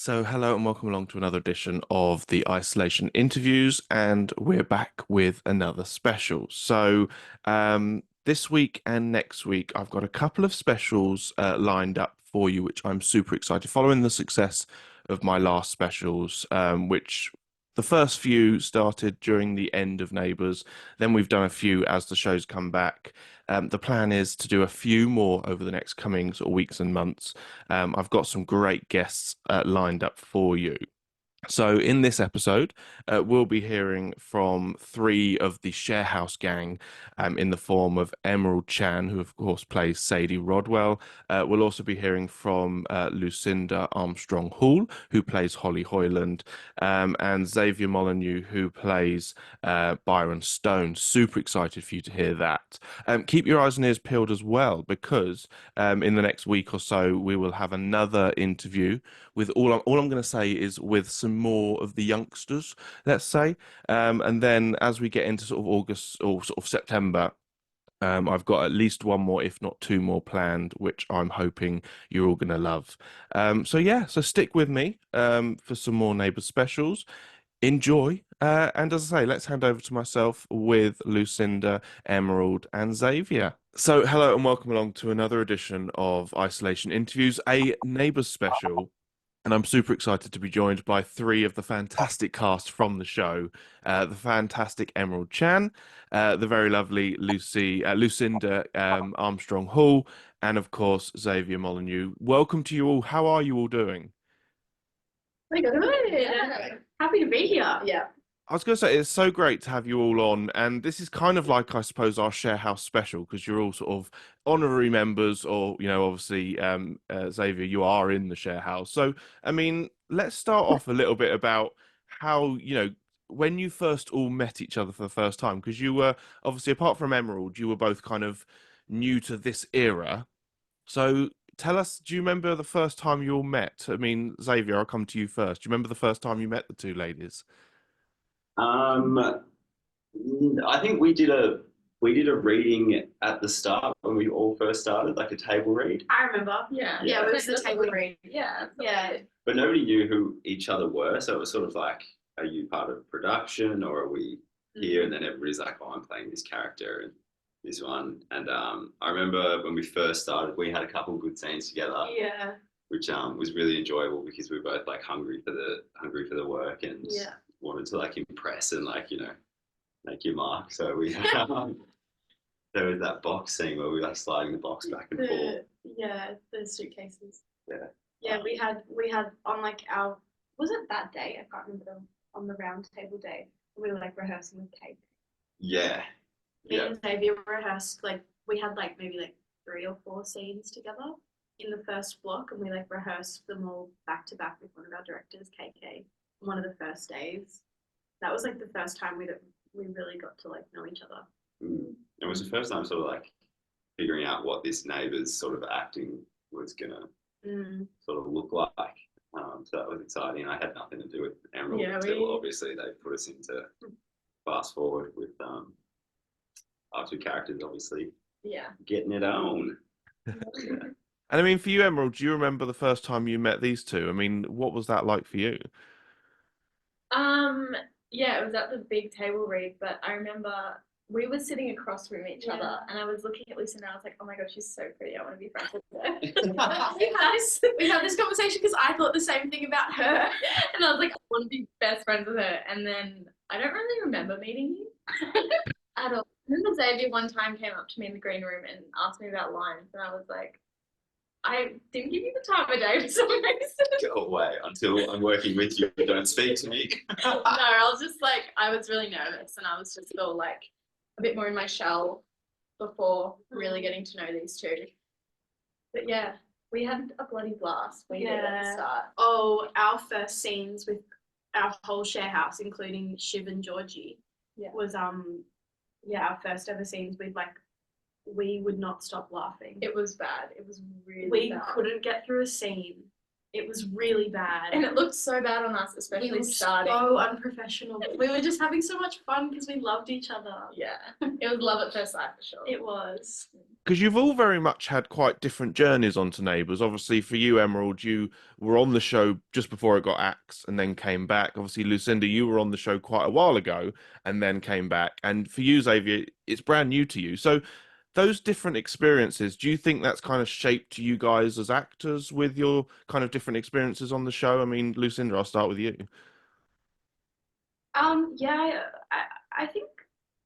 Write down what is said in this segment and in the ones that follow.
So, hello and welcome along to another edition of the Isolation Interviews, and we're back with another special. This week and next week, I've got a couple of specials lined up for you, which I'm super excited. Following the success of my last specials, which the first few started during the end of Neighbours, then we've done a few as the shows come back. The plan is to do a few more over the next coming sort of weeks and months. I've got some great guests lined up for you. So, in this episode, we'll be hearing from three of the Sharehouse gang in the form of Emerald Chan, who, of course, plays Sadie Rodwell. We'll also be hearing from Lucinda Armstrong Hall, who plays Holly Hoyland, and Xavier Molyneux, who plays Byron Stone. Super excited for you to hear that. Keep your eyes and ears peeled as well, because in the next week or so, we will have another interview with all I'm going to say is with some more of the youngsters, let's say. And then as we get into sort of August or sort of September, I've got at least one more, if not two more planned, which I'm hoping you're all going to love. So stick with me for some more Neighbours specials. Enjoy. And as I say, let's hand over to myself with Lucinda, Emerald, and Xavier. So, hello and welcome along to another edition of Isolation Interviews, a Neighbours special. And I'm super excited to be joined by three of the fantastic cast from the show. The fantastic Emerald Chan, the very lovely Lucinda Armstrong Hall, and of course, Xavier Molyneux. Welcome to you all. How are you all doing? We're good. Yeah. Happy to be here. Yeah. I was going to say, it's so great to have you all on. And this is kind of like, I suppose, our share house special because you're all sort of honorary members, or, obviously, Xavier, you are in the share house. So, I mean, let's start off a little bit about how, when you first all met each other for the first time, because you were obviously, apart from Emerald, you were both kind of new to this era. So, tell us, do you remember the first time you all met? I mean, Xavier, I'll come to you first. Do you remember the first time you met the two ladies? Um, I think we did a reading at the start when we all first started, like a table read. I remember. Yeah. Yeah, it was the table read. Yeah. Yeah. But nobody knew who each other were, so it was sort of like, are you part of production or are we here? And then everybody's like, oh, I'm playing this character and this one. And I remember when we first started, we had a couple of good scenes together. Yeah. Which was really enjoyable because we were both like hungry for the work and wanted to like impress and like make your mark. So we there was that box scene where we were like sliding the box back and forth. Yeah, the suitcases. Yeah. Yeah, we had on like our, was it that day? I can't remember, on the round table day. We were like rehearsing with cake. Yeah. Me and Xavier rehearsed, like we had like maybe like 3 or 4 scenes together in the first block, and we like rehearsed them all back to back with one of our directors, KK, on one of the first days. That was like the first time we really got to like know each other. It was the first time sort of like figuring out what this Neighbours sort of acting was gonna sort of look like. So that was exciting. I had nothing to do with Emerald until obviously they put us into fast forward with our two characters obviously getting it on. Yeah. And I mean, for you, Emerald, do you remember the first time you met these two? I mean, what was that like for you? Yeah, it was at the big table read, but I remember we were sitting across from each other and I was looking at Lucinda and I was like, oh my god, she's so pretty. I want to be friends with her. we had this conversation because I thought the same thing about her. And I was like, I want to be best friends with her. And then I don't really remember meeting you at all. I remember Xavier one time came up to me in the green room and asked me about lines, and I was like, I didn't give you the time of day for some reason. Go away until I'm working with you. Don't speak to me. No, I was just like, I was really nervous and I was just still like a bit more in my shell before really getting to know these two. But yeah, we had a bloody blast. We did at the start. Oh, our first scenes with our whole share house, including Shiv and Georgie, was our first ever scenes. We would not stop laughing. It was bad. It was really we bad. couldn't get through a scene. It was really bad. And it looked so bad on us, especially starting. So unprofessional. But we were just having so much fun because we loved each other. Yeah. It was love at first sight for sure. It was. because you've all very much had quite different journeys onto Neighbours. Obviously, for you, Emerald, you were on the show just before it got axed and then came back. Obviously, Lucinda, you were on the show quite a while ago and then came back. And for you, Xavier, it's brand new to you. So, those different experiences, do you think that's kind of shaped you guys as actors with your kind of different experiences on the show? I mean, Lucinda, I'll start with you. Yeah, I think,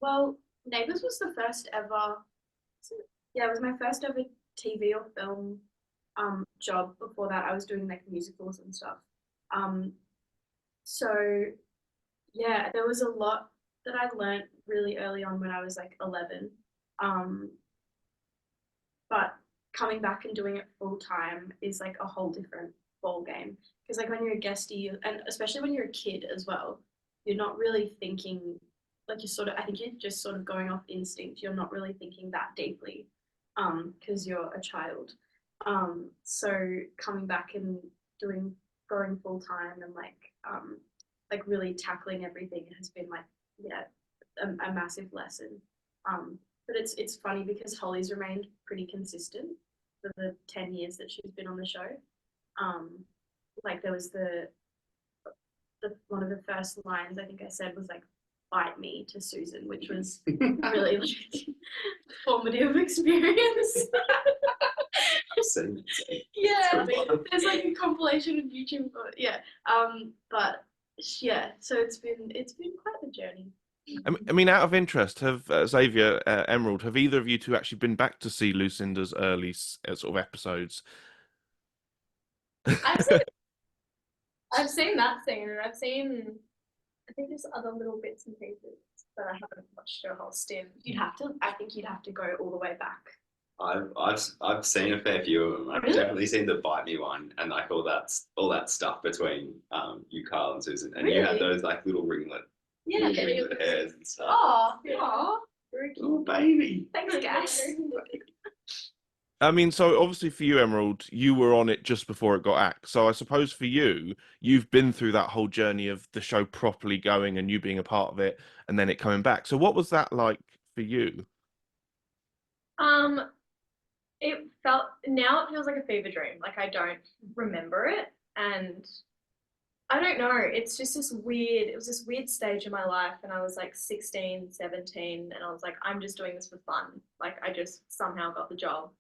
well, Neighbours was the first ever, yeah, it was my first ever TV or film job. Before that, I was doing like musicals and stuff. Um, so yeah, there was a lot that I learned really early on when I was like 11. Um, but coming back and doing it full time is like a whole different ball game. Because like when you're a guestie, and especially when you're a kid as well, you're not really thinking, like you're sort of, I think you're just sort of going off instinct. You're not really thinking that deeply, because you're a child. So coming back and going full time and like really tackling everything has been like, yeah, a massive lesson. But it's funny because Holly's remained pretty consistent for the 10 years that she's been on the show. Like there was the one of the first lines I think I said was like "bite me" to Susan, which was really like formative experience. Yeah, there's like a compilation on YouTube. Yeah, but yeah, so it's been quite the journey. I mean, out of interest, have Xavier, Emerald, have either of you two actually been back to see Lucinda's early sort of episodes? I've seen, I've seen that scene, and I think there's other little bits and pieces that I haven't watched her whole stint. I think you'd have to go all the way back. I've seen a fair few of them. I've Really? definitely seen the bite me one, and like all that stuff between you, Carl, and Susan, and you had Really? those like little ringlet Yeah. hairs and stuff. Oh, Yeah. oh, Oh baby. thanks, guys. I mean, so obviously for you, Emerald, you were on it just before it got axed. So I suppose for you, you've been through that whole journey of the show properly going and you being a part of it and then it coming back. So what was that like for you? Um, now it feels like a fever dream. Like I don't remember it, and I don't know. It's just it was this weird stage in my life, and I was like 16, 17, and I was like, I'm just doing this for fun. Like I just somehow got the job.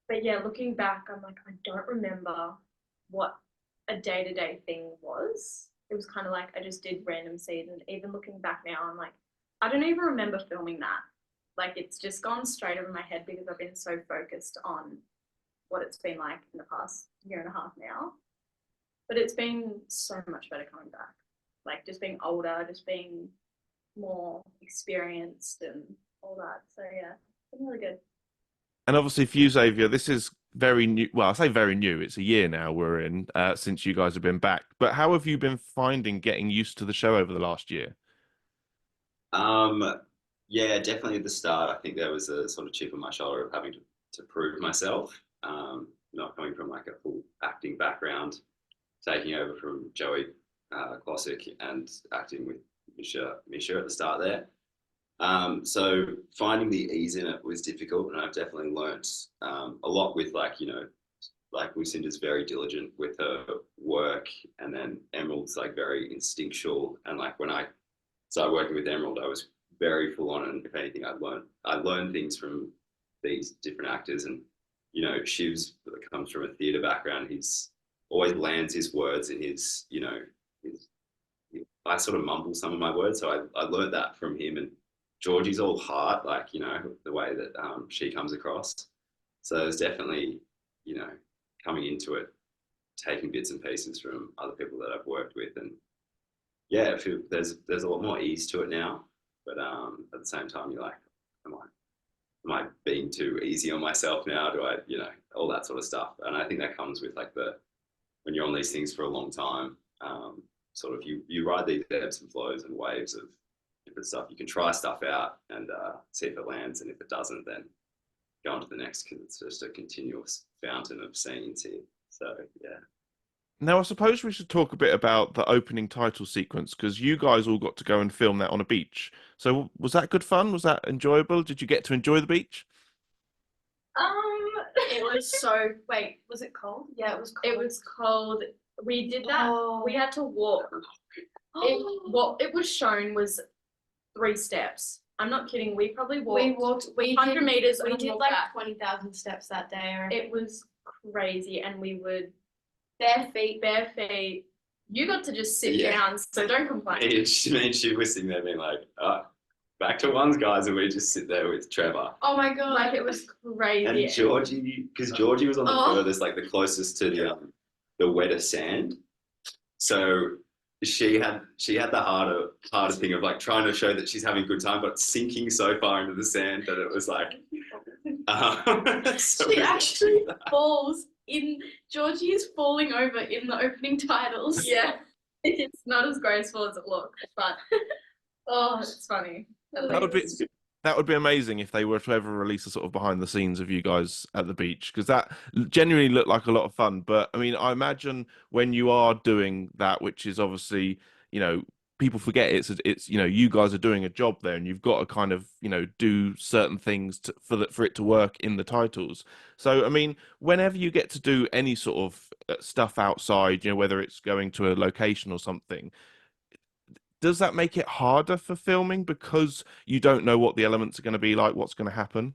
But yeah, looking back, I'm like, I don't remember what a day-to-day thing was. It was kind of like I just did random scenes, and even looking back now, I'm like, I don't even remember filming that. Like it's just gone straight over my head because I've been so focused on what it's been like in the past year and a half now. But it's been so much better coming back. Like just being older, just being more experienced and all that. So yeah, it's been really good. And obviously for you, Xavier, this is very new. Well, I say very new. It's a year now we're in since you guys have been back. But how have you been finding getting used to the show over the last year? Um, yeah, definitely at the start, I think there was a sort of chip on my shoulder of having to prove myself. Not coming from like a full acting background, taking over from Joey Classic and acting with Misha at the start there. So finding the ease in it was difficult, and I've definitely learnt a lot with like Lucinda's very diligent with her work, and then Emerald's like very instinctual, and like when I started working with Emerald, I was very full on, and if anything, I learned things from these different actors, and Shiv's comes from a theatre background. He's always lands his words in his I sort of mumble some of my words, so I learned that from him. And Georgie's all heart, like the way that she comes across. So it's definitely coming into it, taking bits and pieces from other people that I've worked with, and yeah, I feel there's a lot more ease to it now. But at the same time, you're like, am I being too easy on myself now? Do I, all that sort of stuff. And I think that comes with like when you're on these things for a long time, sort of you ride these ebbs and flows and waves of different stuff. You can try stuff out and see if it lands, and if it doesn't, then go on to the next, because it's just a continuous fountain of scenes here. So yeah. Now, I suppose we should talk a bit about the opening title sequence because you guys all got to go and film that on a beach. So was that good fun? Was that enjoyable? Did you get to enjoy the beach? It was so. Wait, was it cold? Yeah, it was cold. It was cold. We did that. Oh. We had to walk. What it was shown was 3 steps. I'm not kidding. We probably walked. We 100 meters. We did like back. 20,000 steps that day. It was crazy, and we would bare feet. You got to just sit down, so don't complain. Me and she was sitting there being like, oh, back to ones, guys, and we just sit there with Trevor. Oh my god! Like it was crazy. And Georgie, because Georgie was on the furthest, like the closest to the wetter sand, so she had the harder thing of like trying to show that she's having a good time, but sinking so far into the sand that it was like. So she actually falls in. Georgie is falling over in the opening titles. Yeah, it's not as graceful as it looks, but it's funny. That would be amazing if they were to ever release a sort of behind the scenes of you guys at the beach, because that genuinely looked like a lot of fun. But I mean, I imagine when you are doing that, which is obviously, people forget it's you guys are doing a job there, and you've got to kind of do certain things for it to work in the titles. So I mean, whenever you get to do any sort of stuff outside, whether it's going to a location or something, does that make it harder for filming because you don't know what the elements are going to be like, what's going to happen?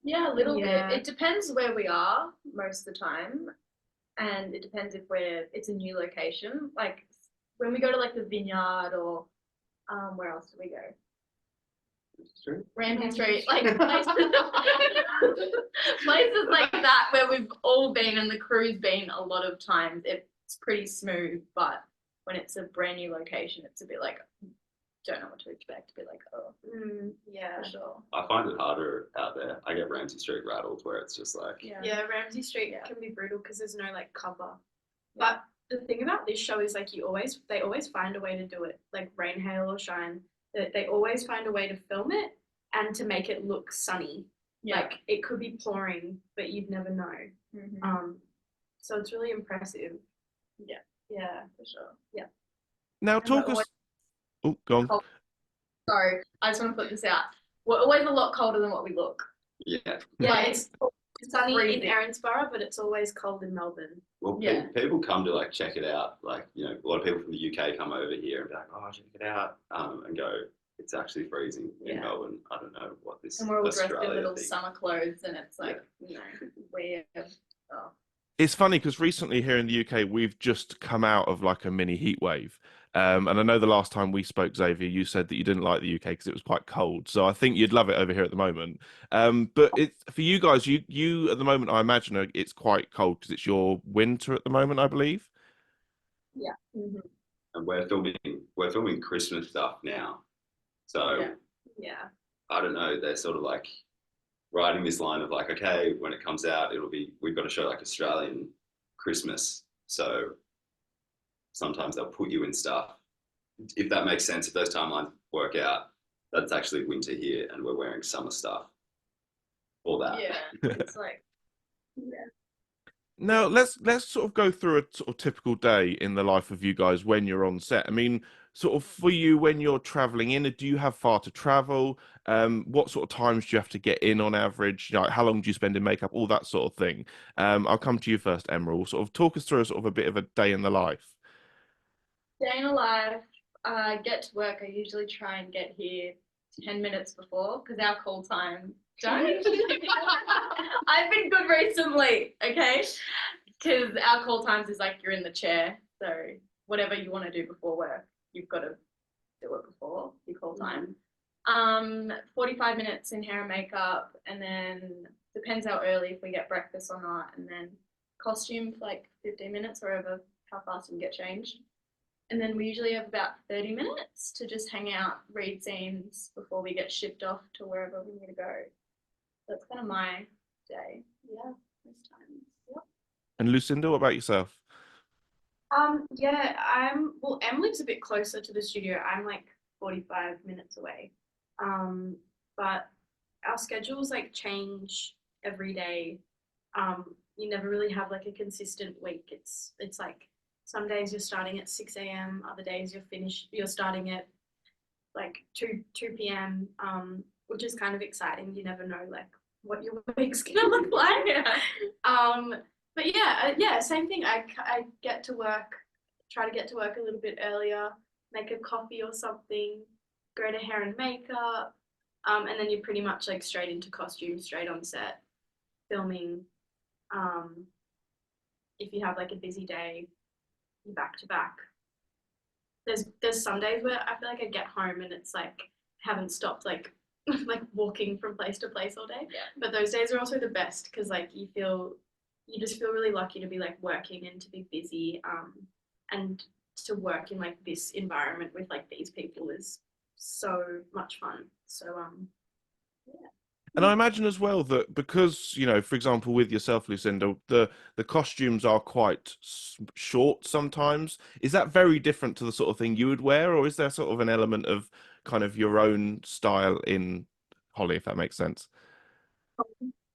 Yeah, a little bit. It depends where we are most of the time, and it depends if it's a new location. Like when we go to like the vineyard or where else do we go? Ramsey Street, like places like that where we've all been and the crew's been a lot of times. It's pretty smooth, but when it's a brand new location, it's a bit like, don't know what to expect. A bit like, yeah, for sure. I find it harder out there. I get Ramsey Street rattled where it's just like. Yeah, Ramsey Street can be brutal because there's no like cover. But the thing about this show is like they always find a way to do it, like rain, hail, or shine. They always find a way to film it and to make it look sunny. Yeah. Like it could be pouring, but you'd never know. Mm-hmm. So it's really impressive. Yeah. Yeah, for sure. Yeah. Now talk us. Oh, go on. Sorry, I just want to put this out. We're always a lot colder than what we look. Yeah. Yeah, it's sunny in Erinsborough, but it's always cold in Melbourne. Well, people come to like check it out. Like a lot of people from the UK come over here and be like, "Oh, check it out," and go, "It's actually freezing in Melbourne." I don't know what this. And we're all dressed in little summer clothes, and it's like weird. Oh. It's funny because recently here in the UK, we've just come out of like a mini heat wave. And I know the last time we spoke, Xavier, you said that you didn't like the UK because it was quite cold. So I think you'd love it over here at the moment. But for you guys, you at the moment, I imagine it's quite cold because it's your winter at the moment, I believe. Yeah. Mm-hmm. And we're filming Christmas stuff now. So I don't know. They're sort of like writing this line of like, okay, when it comes out, we've got to show like Australian Christmas. So sometimes they'll put you in stuff. If that makes sense, if those timelines work out, that's actually winter here and we're wearing summer stuff. All that. Yeah, it's like, Now let's sort of go through a sort of typical day in the life of you guys when you're on set. I mean, sort of for you when you're traveling in, do you have far to travel? What sort of times do you have to get in on average? How long do you spend in makeup? All that sort of thing. I'll come to you first, Emerald. Sort of talk us through a sort of a bit of a day in the life. Day in the life. I get to work. I usually try and get here 10 minutes before because our call time. Don't. I've been good recently, okay? Because our call times is like you're in the chair, so whatever you want to do before work, you've got to do it before your call time. 45 minutes in hair and makeup, and then depends how early if we get breakfast or not, and then costume for like 15 minutes or over how fast we can get changed. And then we usually have about 30 minutes to just hang out, read scenes before we get shipped off to wherever we need to go. That's kind of my day. Yeah, most times. Yep. And Lucinda, what about yourself? Well, Em lives a bit closer to the studio. I'm like 45 minutes away. But our schedules like change every day. You never really have like a consistent week. It's like some days you're starting at 6 a.m. Other days you're starting at like 2 p.m. Which is kind of exciting. You never know like what your week's gonna look like. Yeah. But yeah, same thing. I get to work, try to get to work a little bit earlier, make a coffee or something, go to hair and makeup, and then you're pretty much like straight into costume, straight on set, filming. If you have like a busy day, you're back to back. There's some days where I feel like I get home and it's like I haven't stopped like like walking from place to place all day. Yeah. But those days are also the best because like you just feel really lucky to be like working and to be busy, and to work in like this environment with like these people is so much fun. So yeah. And I imagine as well that because, you know, for example, with yourself, Lucinda, the costumes are quite short sometimes. Is that very different to the sort of thing you would wear, or is there sort of an element of kind of your own style in Holly, if that makes sense?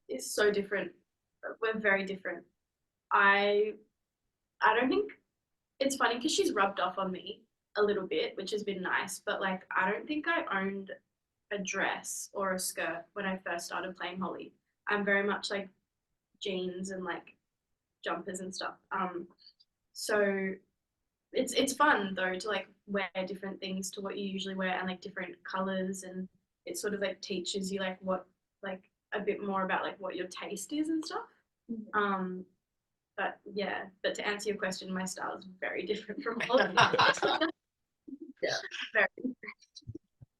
It's so different. We're very different. I I don't think it's funny because she's rubbed off on me a little bit, which has been nice. But like, I don't think I owned a dress or a skirt when I first started playing Holly. I'm very much like jeans and like jumpers and stuff. So it's fun though to like wear different things to what you usually wear and like different colors, and it sort of like teaches you like what like a bit more about like what your taste is and stuff. Um, but yeah, but to answer your question, my style is very different from all of that. Yeah, very.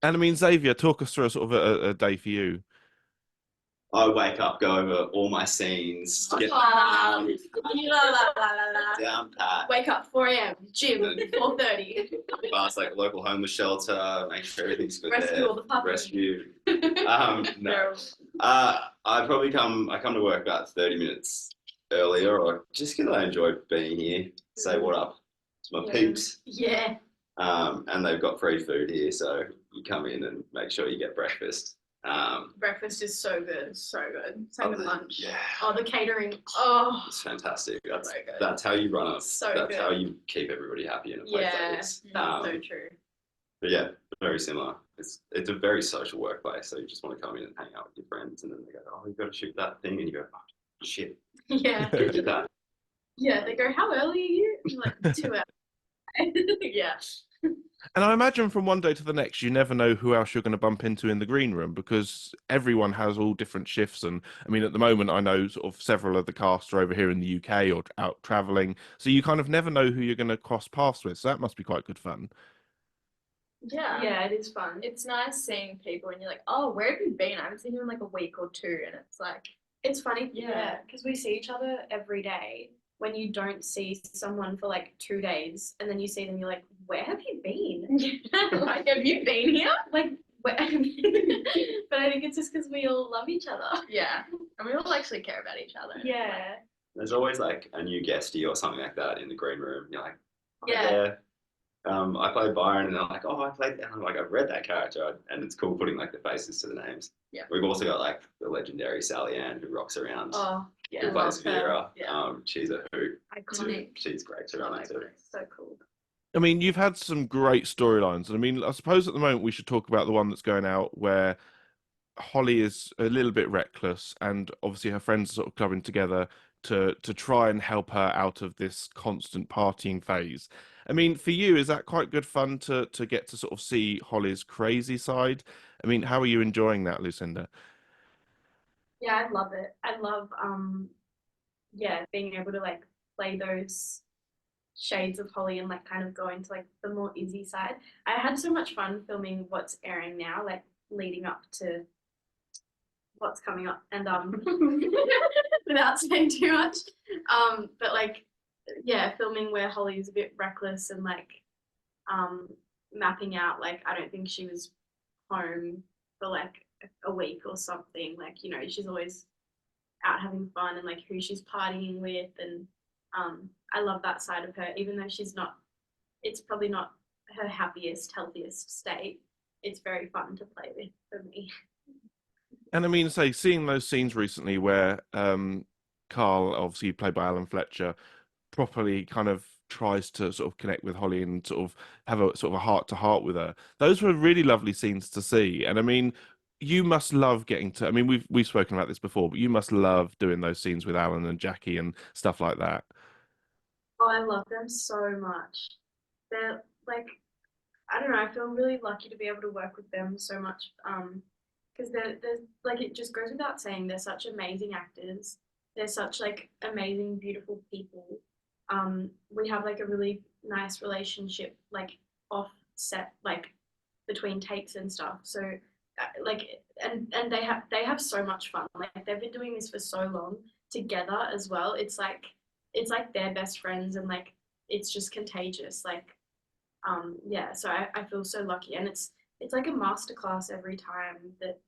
And I mean, Xavier, talk us through a sort of a day for you. I wake up, go over all my scenes, get La, la, la, la. down pat, Wake up 4 a.m. Gym 4:30. pass like local homeless shelter, make sure everything's good Rescue there. all the puppies. Rescue. No. I come to work about 30 minutes earlier, or just because I enjoy being here, say what up to my peeps. Yeah. And they've got free food here, so you come in and make sure you get breakfast. Breakfast is so good, so good. Same with lunch. Yeah. Oh, the catering. Oh, It's fantastic. so good. That's how you run So that's good. how you keep everybody happy in a place like Yeah, this. that's so true. But yeah, very similar. It's a very social workplace, so you just want to come in and hang out with your friends, and then they go, "Oh, you've got to shoot that thing," and you go, "Oh, shit, Yeah. who did that?" Yeah, they go, "How early are you?" I'm like, 2 hours. Yeah. And I imagine from one day to the next, you never know who else you're going to bump into in the green room because everyone has all different shifts. And I mean, at the moment, I know sort of several of the cast are over here in the UK or out traveling. So you kind of never know who you're going to cross paths with. So that must be quite good fun. Yeah. Yeah, it is fun. It's nice seeing people and you're like, oh, where have you been? I haven't seen you in like a week or two. And it's like, It's funny, Yeah. because we see each other every day. When you don't see someone for like 2 days, and then you see them, you're like, "Where have you been?" like, have you been here? Like, where? But I think it's just because we all love each other. Yeah. And we all actually care about each other. Yeah. There's always like a new guestie or something like that in the green room. You're like, "Oh, Yeah. I played Byron," and they're like, "Oh, I played," and I'm like, "I've read that character," and it's cool putting like the faces to the names. Yeah. We've also got like the legendary Sally Ann who rocks around. Oh, yeah. Who plays love her. Vera. Yeah. She's a hoot. Iconic. She's great to run into. So cool. I mean, you've had some great storylines. And I mean, I suppose at the moment we should talk about the one that's going out where Holly is a little bit reckless, and obviously her friends are sort of clubbing together to try and help her out of this constant partying phase. I mean, for you, is that quite good fun to get to sort of see Holly's crazy side? I mean, how are you enjoying that, Lucinda? Yeah, I love it. I love yeah, being able to like play those shades of Holly and like kind of go into like the more easy side. I had so much fun filming what's airing now, like leading up to what's coming up, and without saying too much. But like yeah, filming where Holly's a bit reckless and like mapping out like I don't think she was home for like a week or something. Like, you know, she's always out having fun and like who she's partying with, and I love that side of her, even though she's not, it's probably not her happiest, healthiest state. It's very fun to play with for me. And I mean, say, seeing those scenes recently where Carl, obviously played by Alan Fletcher, properly kind of tries to sort of connect with Holly and sort of have a sort of a heart to heart with her. Those were really lovely scenes to see. And I mean, you must love getting to. I mean, we've spoken about this before, but you must love doing those scenes with Alan and Jackie and stuff like that. Oh, I love them so much. They're like, I don't know, I feel really lucky to be able to work with them so much. Because they're like, it just goes without saying, they're such amazing actors. They're such like amazing, beautiful people. We have like a really nice relationship, like off set, like between takes and stuff. So like, and they have so much fun. Like they've been doing this for so long together as well. It's like they're best friends, and like it's just contagious. Like yeah, so I feel so lucky, and it's like a masterclass every time that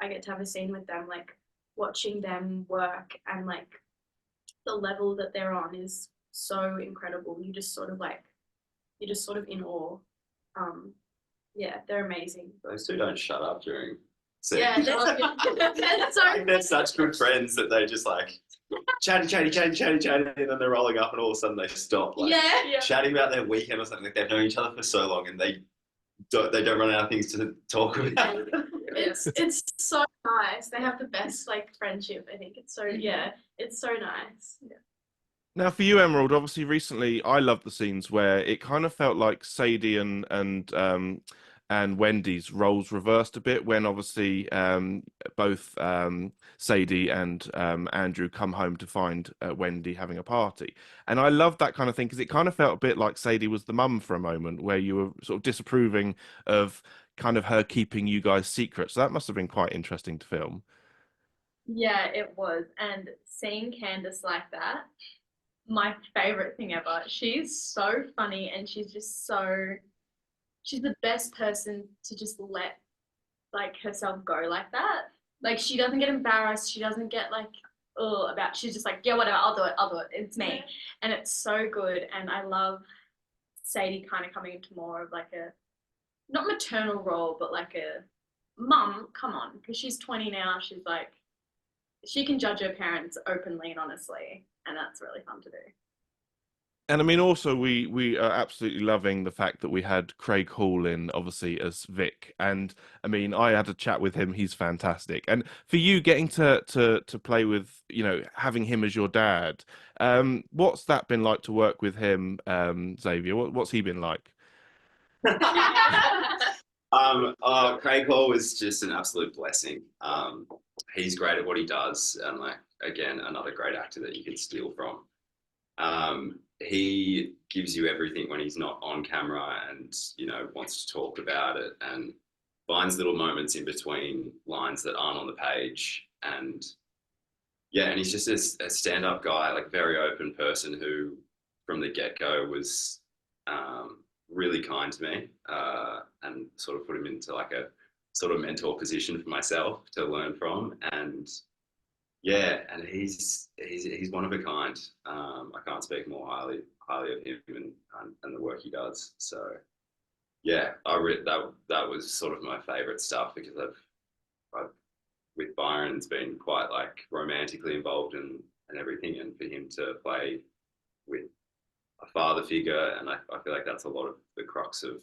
I get to have a scene with them. Like watching them work, and like the level that they're on is so incredible. You're just sort of in awe. Yeah, they're amazing. Those two don't shut up during scenes. Yeah, that's so Like, they're such good friends that they just like chatty, and then they're rolling up, and all of a sudden they stop, like yeah. chatting about their weekend or something. Like they've known each other for so long, and they don't run out of things to talk about. It's so nice. They have the best like friendship. I think it's so it's so nice. Yeah. Now, for you, Emerald, obviously recently I loved the scenes where it kind of felt like Sadie and Wendy's roles reversed a bit when obviously both Sadie and Andrew come home to find Wendy having a party. And I loved that kind of thing because it kind of felt a bit like Sadie was the mum for a moment where you were sort of disapproving of kind of her keeping you guys secret. So that must have been quite interesting to film. Yeah, it was. And seeing Candace like that, my favorite thing ever. She's so funny, and she's the best person to just let like herself go like that. Like she doesn't get embarrassed. She doesn't get like she's just like, yeah, whatever, I'll do it. It's me. Yeah. And it's so good. And I love Sadie kind of coming into more of like a not maternal role, but like a mum, come on, because she's 20 now. She's like, she can judge her parents openly and honestly, and that's really fun to do. And I mean, also we are absolutely loving the fact that we had Craig Hall in, obviously as Vic. And I mean, I had a chat with him; he's fantastic. And for you, getting to play with, you know, having him as your dad, what's that been like to work with him, Xavier? What's he been like? Craig Hall was just an absolute blessing. He's great at what he does, and like again, another great actor that you could steal from. He gives you everything when he's not on camera, and you know wants to talk about it, and finds little moments in between lines that aren't on the page, and yeah, and he's just a stand-up guy, like very open person who, from the get-go, was really kind to me, and sort of put him into like a sort of mentor position for myself to learn from, and yeah, and he's one of a kind. I can't speak more highly of him and the work he does. So yeah, that was sort of my favourite stuff because I've with Byron's been quite like romantically involved and everything, and for him to play with a father figure, and I feel like that's a lot of the crux of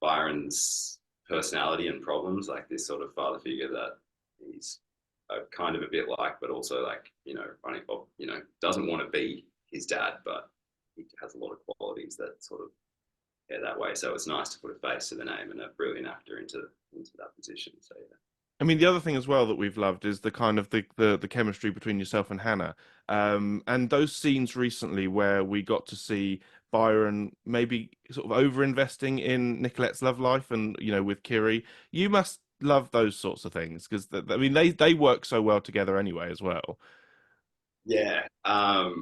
Byron's personality and problems, like this sort of father figure that he's kind of a bit like, but also like, you know, running, you know, doesn't want to be his dad, but he has a lot of qualities that sort of that way. So it's nice to put a face to the name and a brilliant actor into that position. So yeah. I mean, the other thing as well that we've loved is the kind of the chemistry between yourself and Hannah, and those scenes recently where we got to see Byron maybe sort of over investing in Nicolette's love life, and you know, with Kiri. You must love those sorts of things because I mean they work so well together anyway as well. Yeah, I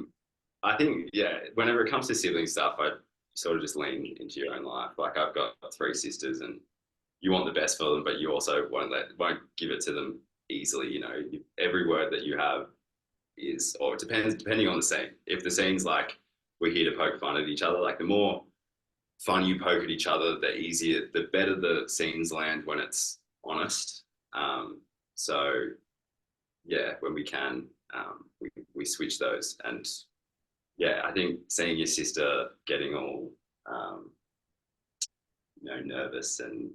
think whenever it comes to sibling stuff, I sort of just lean into your own life. Like I've got 3 sisters, and you want the best for them, but you also won't give it to them easily. You know, every word that you have is, or it depends depending on the scene. If the scene's like we're here to poke fun at each other, like the more fun you poke at each other, the better the scenes land when it's honest. So yeah, when we can, we switch those, and yeah, I think seeing your sister getting all you know, nervous and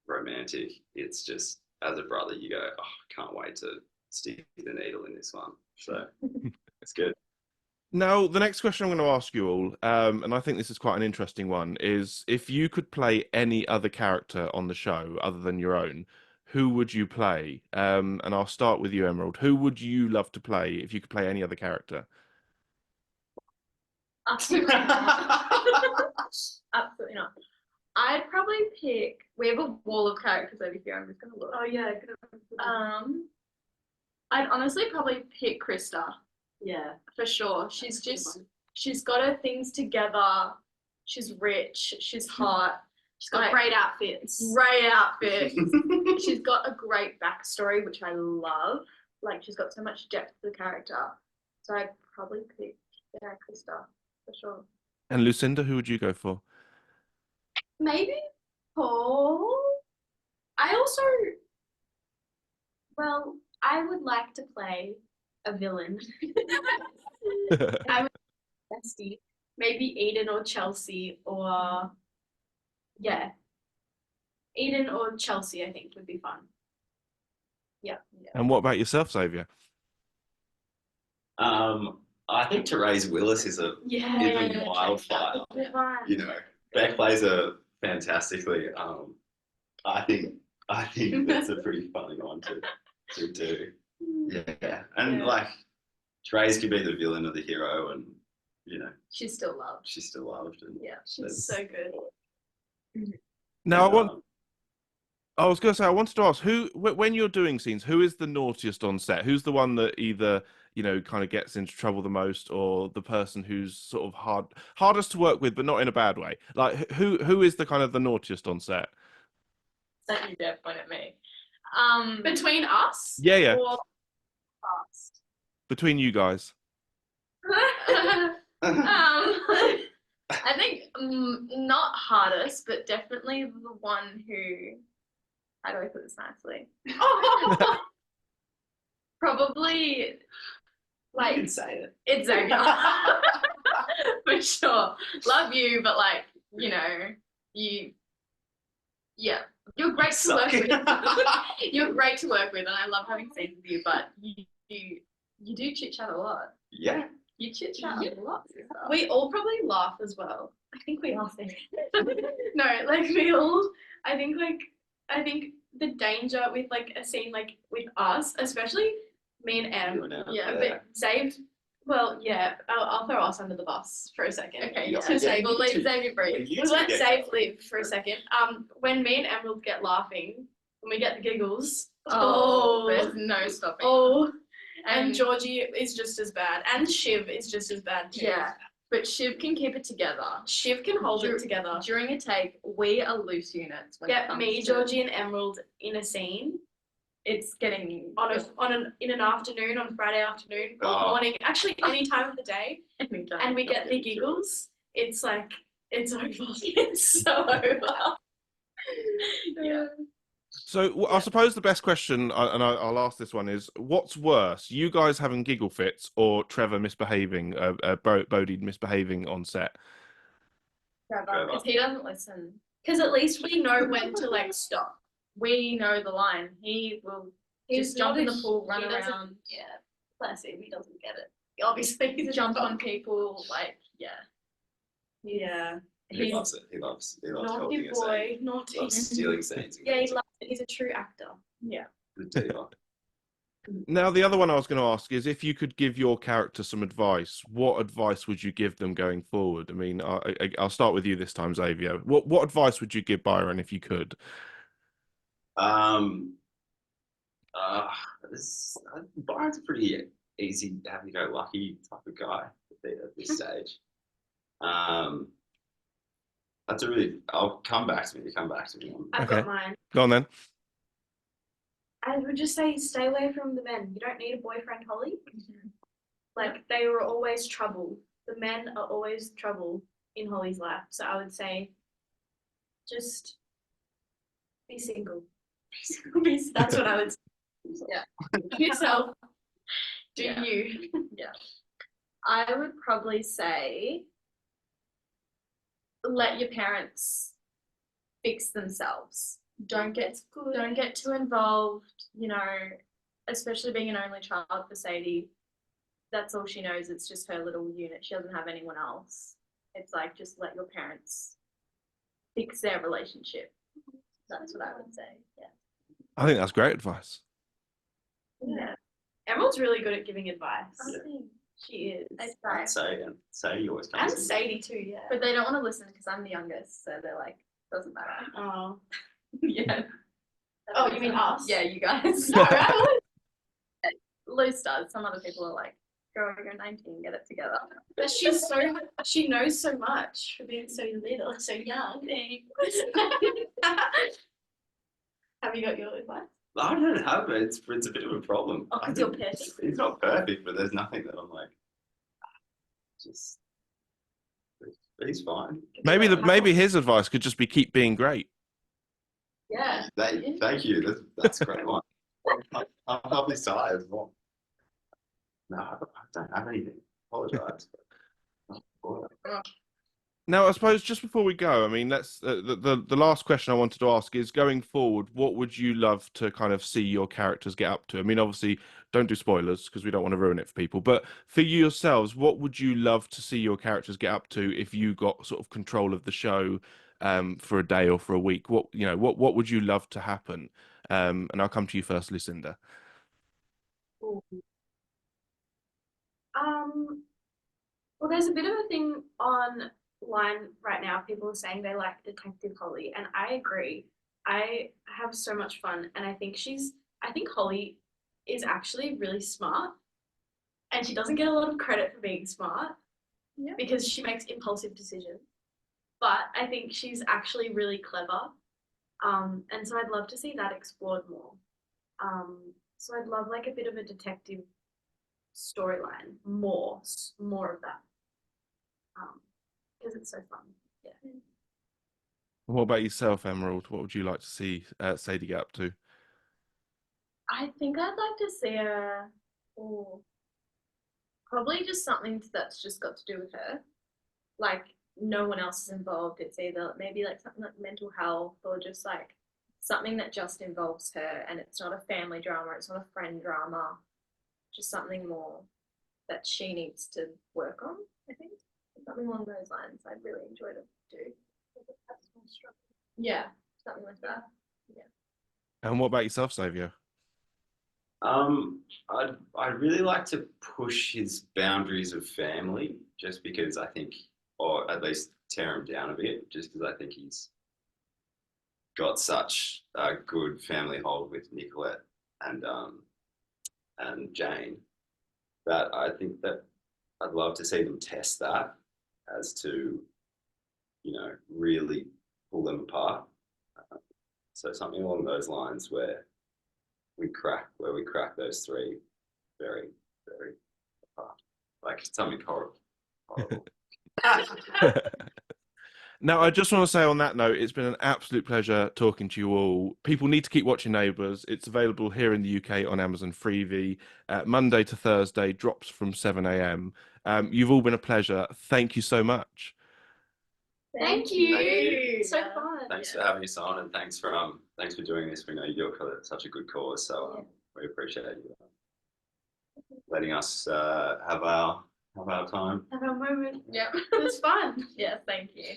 romantic. It's just as a brother, you go, oh, I can't wait to stick the needle in this one. So it's good. Now, the next question I'm going to ask you all, and I think this is quite an interesting one, is if you could play any other character on the show other than your own, who would you play? And I'll start with you, Emerald. Who would you love to play if you could play any other character? Absolutely not. Absolutely not. I'd probably pick. We have a wall of characters over here. I'm just gonna look. Oh yeah. I'd honestly probably pick Krista Yeah. for sure. She's got her things together. She's rich. She's hot. She's got great outfits. Great outfits. She's got a great backstory, which I love. Like she's got so much depth to the character. So I'd probably pick Krista for sure. And Lucinda, who would you go for? Maybe Paul. I would like to play a villain. I would bestie. Maybe Eden or Chelsea or Eden or Chelsea I think would be fun. Yeah. And what about yourself, Xavier? I think Therese Willis is a wildfire. You know, Beck plays her fantastically. I think that's a pretty funny one to do. Yeah, and like Therese could be the villain or the hero, and you know, she's still loved. And she's so good. Now, I was going to say, I wanted to ask who, when you're doing scenes, who is the naughtiest on set? Who's the one that either, you know, kind of gets into trouble the most, or the person who's sort of hardest to work with, but not in a bad way? Like, who is the kind of the naughtiest on set? Don't you dare point at me. Between us? Yeah. Or us? Between you guys. I think not hardest, but definitely the one who. How do I put this nicely? Probably, like, you can say it. It's Xavier. For sure. Love you, but like, you know, you're great to work with. You're great to work with, and I love having scenes with you. But you do chit chat a lot. Yeah. You chit chat a lot. We all probably laugh as well. I think we laugh. No, like we all. I think the danger with like a scene like with us, especially me and Em. But Xavier. Well, yeah, I'll throw us under the bus for a second. Okay, we'll leave Xavier breathe. We'll let Xavier live for a second. When me and Emerald get laughing, when we get the giggles, there's no stopping. And Georgie is just as bad, and Shiv is just as bad too. Yeah, but Shiv can keep it together. Shiv can hold it together. During a take, we are loose units. Me, Georgie, and Emerald in a scene. It's getting in an afternoon, on Friday afternoon or morning, actually any time of the day, and we get the giggles. It's like it's over. It's so over. Yeah. So I suppose the best question, and I'll ask this one, is what's worse, you guys having giggle fits or Trevor misbehaving, Bodhi misbehaving on set? Trevor, because he doesn't listen. Because at least we know when to like stop. We know the line. He will just jump in the pool, run around. Yeah, bless him. He doesn't get it. Obviously, he's jump on people. Like, yeah. He loves it. He loves naughty boy. Naughty. Loves stealing scenes. Yeah, he loves it. He's a true actor. Yeah. Now, the other one I was going to ask is if you could give your character some advice, what advice would you give them going forward? I mean, I'll start with you this time, Xavier. What advice would you give Byron if you could? Byron's a pretty easy, happy-go-lucky type of guy at this stage. I'll come back to me. I've got mine. Go on then. I would just say stay away from the men. You don't need a boyfriend, Holly. Mm-hmm. Like, they were always trouble. The men are always trouble in Holly's life. So I would say just be single. That's what I would say. Yeah. Yourself. Do you. Yeah. I would probably say let your parents fix themselves. don't get too involved, you know, especially being an only child for Sadie. That's all she knows. It's just her little unit. She doesn't have anyone else. It's like, just let your parents fix their relationship. That's what I would say. Yeah. I think that's great advice. Yeah. Emerald's really good at giving advice. Yeah. She is. And Sadie always comes And in. Sadie too, yeah. But they don't want to listen because I'm the youngest, so they're like, doesn't matter. Oh. Yeah. Oh, you mean us? Yeah, you guys. No, right? Luce does. Some other people are like, girl, you're 19, get it together. But she knows so much for being so little, so young. Have you got your advice? I don't have it. It's a bit of a problem. Oh, because you're perfect. He's not perfect, but there's nothing that I'm like, just, he's fine. Maybe his advice could just be keep being great. Yeah. Thank you. That's a great one. I'll help his side as well. No, I don't have anything. Apologise. Now, I suppose just before we go, I mean, let's the last question I wanted to ask is, going forward, what would you love to kind of see your characters get up to? I mean, obviously, don't do spoilers because we don't want to ruin it for people. But for you yourselves, what would you love to see your characters get up to if you got sort of control of the show for a day or for a week? What would you love to happen? And I'll come to you first, Lucinda. Well, there's a bit of a thing online right now. People are saying they like Detective Holly, and I agree. I have so much fun, and I think Holly is actually really smart, and she doesn't get a lot of credit for being smart because she makes impulsive decisions. But I think she's actually really clever, and so I'd love to see that explored more. So I'd love like a bit of a detective storyline, more of that, because it's so fun. Yeah. What about yourself, Emerald? What would you like to see Sadie get up to? I think I'd like to see her, probably just something that's just got to do with her. Like, no one else is involved. It's either maybe like something like mental health, or just like something that just involves her, and it's not a family drama, it's not a friend drama, just something more that she needs to work on, I think. Something along those lines I'd really enjoy to do. Yeah, something like that. Yeah. And what about yourself, Xavier? I'd really like to push his boundaries of family, just because I think, or at least tear him down a bit, just because I think he's got such a good family hold with Nicolette and Jane, that I think that I'd love to see them test that as to, really pull them apart. So something along those lines where we crack those three very, very apart. Like something horrible. Now, I just want to say on that note, it's been an absolute pleasure talking to you all. People need to keep watching Neighbours. It's available here in the UK on Amazon Freevee. Monday to Thursday, drops from 7 a.m. You've all been a pleasure. Thank you so much. Thank you. Thank you. So fun. Thanks for having us on, and thanks for doing this. We know you do it for such a good cause, so we appreciate you letting us have our time. Have a moment. Yep. It was fun. Yeah, thank you.